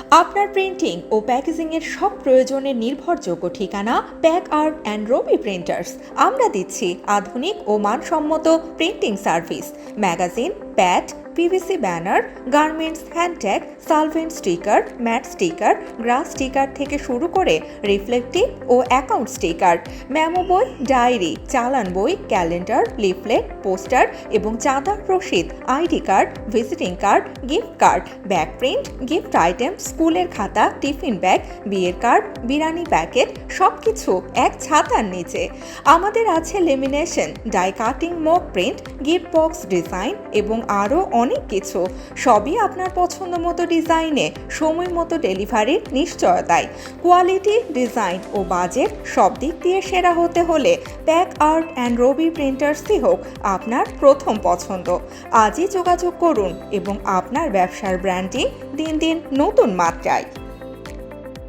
আপনার প্রিন্টিং ও প্যাকেজিংয়ের সব প্রয়োজনের নির্ভরযোগ্য ঠিকানা Pack Art and Robi Printers. আমরা দিচ্ছি আধুনিক ও মানসম্মত printing service, magazine, pad, PVC banner, garments, hand tag, solvent sticker, matt sticker, glass sticker থেকে শুরু করে রিফ্লেক্টিভ ও অ্যাকাউন্ট স্টিকার, মেমো বই, ডায়েরি, চালান বই, ক্যালেন্ডার, লিফলেট, পোস্টার এবং চাঁদার রসিদ, ID card, visiting card, gift card, back print, gift item, স্কুলের খাতা, টিফিন ব্যাগ, বিয়ের কার্ড, বিরিয়ানি প্যাকেট, সব কিছু এক ছাতার নিচে। আমাদের আছে lamination, die cutting, mock print, gift box design এবং আরও অনেক কিছু। সবই আপনার পছন্দ মতো ডিজাইনে সময় মতো ডেলিভারির নিশ্চয়তায়। কোয়ালিটি, ডিজাইন ও বাজেট সব দিক দিয়ে সেরা হতে হলে প্যাক আর্ট অ্যান্ড রবি প্রিন্টার্সই হোক আপনার প্রথম পছন্দ। আজই যোগাযোগ করুন এবং আপনার ব্যবসার ব্র্যান্ডিং দিন দিন নতুন মাত্রায়।